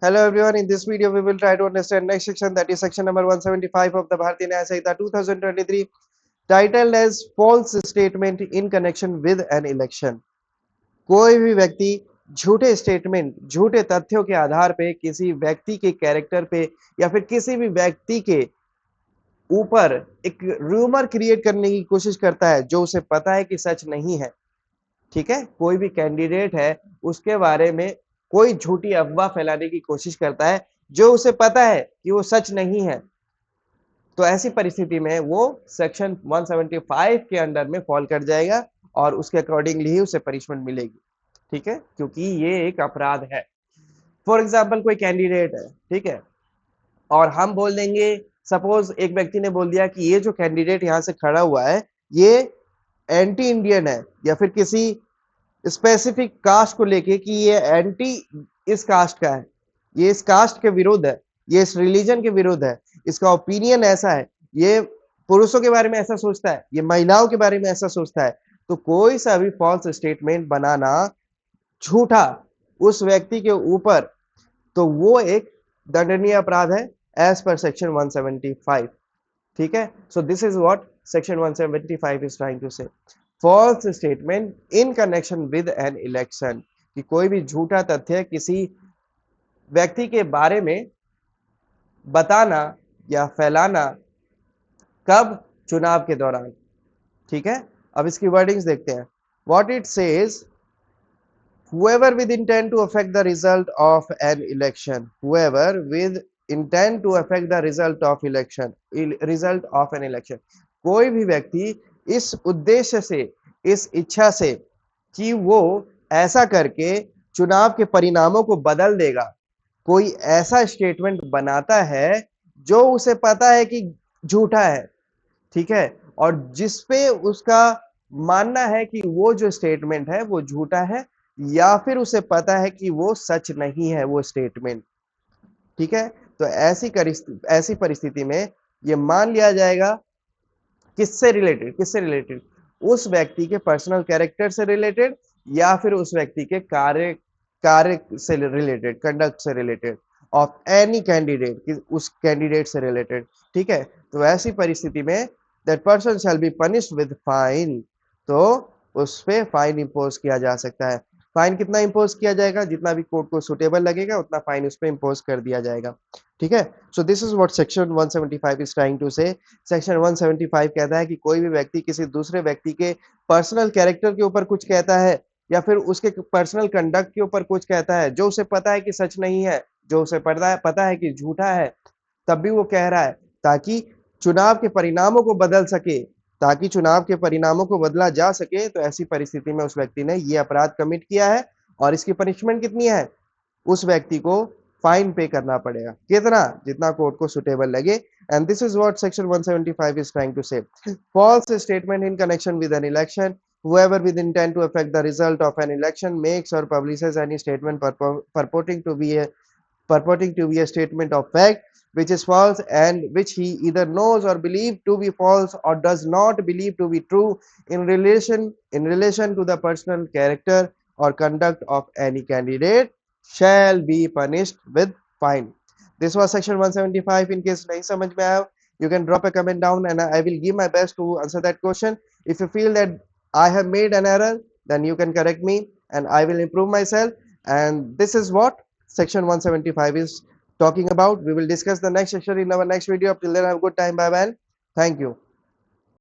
Hello everyone, in this video we will try to understand next section, that is section number 175 of the Bharatiya Nyaya Samhita 2023, titled as false statement in connection with an election. कोई भी व्यक्ति झूठे statement, झूठे तथ्यों के आधार पे किसी व्यक्ति के कैरेक्टर पे या फिर किसी भी व्यक्ति के ऊपर एक रूमर क्रिएट करने की कोशिश करता है जो उसे पता है कि सच नहीं है। ठीक है, कोई भी कैंडिडेट है उसके बारे में कोई झूठी अफवाह फैलाने की कोशिश करता है जो उसे पता है कि वो सच नहीं है। तो ऐसी परिस्थिति में वो सेक्शन 175 के अंडर में फॉल कर जाएगा और उसके अकॉर्डिंगली ही उसे पनिशमेंट मिलेगी। ठीक है, क्योंकि ये एक अपराध है। फॉर एग्जाम्पल कोई कैंडिडेट है, ठीक है, और हम बोल देंगे, सपोज एक व्यक्ति ने बोल दिया कि ये जो कैंडिडेट यहाँ से खड़ा हुआ है ये एंटी इंडियन है, या फिर किसी स्पेसिफिक कास्ट को लेके कि ये एंटी इस कास्ट का है, ये इस कास्ट के विरुद्ध है, ये इस रिलीजन के विरुद्ध है, इसका ओपिनियन ऐसा है, ये पुरुषों के बारे में ऐसा सोचता है, ये महिलाओं के बारे में ऐसा सोचता है। तो कोई सा भी फॉल्स स्टेटमेंट बनाना झूठा उस व्यक्ति के ऊपर, तो वो एक दंडनीय अपराध है एज पर सेक्शन 175। ठीक है, so this is what section 175 is trying to say. False statement in connection with an election, कि कोई भी झूठा तथ्य किसी व्यक्ति के बारे में बताना या फैलाना, कब? चुनाव के दौरान। ठीक है, अब इसकी वर्डिंग्स देखते हैं। What it says, whoever with intent to affect the result of an election, whoever with intent to affect the result of an election, कोई भी व्यक्ति इस उद्देश्य से, इस इच्छा से कि वो ऐसा करके चुनाव के परिणामों को बदल देगा, कोई ऐसा स्टेटमेंट बनाता है जो उसे पता है कि झूठा है। ठीक है, और जिसपे उसका मानना है कि वो जो स्टेटमेंट है वो झूठा है, या फिर उसे पता है कि वो सच नहीं है वो स्टेटमेंट। ठीक है, तो ऐसी परिस्थिति में ये मान लिया जाएगा किससे रिलेटेड, उस व्यक्ति के पर्सनल कैरेक्टर से रिलेटेड, या फिर उस व्यक्ति के कार्य से रिलेटेड, कंडक्ट से रिलेटेड, ऑफ एनी कैंडिडेट, उस कैंडिडेट से रिलेटेड। ठीक है, तो ऐसी परिस्थिति में that person shall be punished with fine, तो उस पे फाइन इंपोज किया जा सकता है। फाइन कितना इंपोज किया जाएगा? जितना भी कोर्ट को सुटेबल लगेगा उतना फाइन उस पे इंपोज कर दिया जाएगा। ठीक है, so this is what section 175 is trying to say. Section 175 कहता है कि कोई भी व्यक्ति किसी दूसरे व्यक्ति के पर्सनल कैरेक्टर के ऊपर कुछ कहता है या फिर उसके पर्सनल कंडक्ट के ऊपर कुछ कहता है जो उसे पता है कि सच नहीं है, जो उसे पता है कि झूठा है, तब भी वो कह रहा है ताकि चुनाव के परिणामों को बदल सके, ताकि चुनाव के परिणामों को बदला जा सके। तो ऐसी परिस्थिति में उस व्यक्ति ने ये अपराध कमिट किया है और इसकी पनिशमेंट कितनी है? उस व्यक्ति को फाइन पे करना पड़ेगा। कितना? जितना कोर्ट को सुटेबल लगे। And this is what section 175 is trying to say. False statement in connection with an election, whoever with intent to affect the result of an election makes or publishes any statement purporting to be a statement of fact which is false and which he either knows or believes to be false or does not believe to be true in relation to the personal character or conduct of any candidate shall be punished with fine. This was section 175. In case nahi samajh mein aaya, you can drop a comment down and I will give my best to answer that question. If you feel that I have made an error, then you can correct me and I will improve myself. And this is what section 175 is talking about. We will discuss the next section in our next video. Up till then, have a good time. Bye bye. Thank you.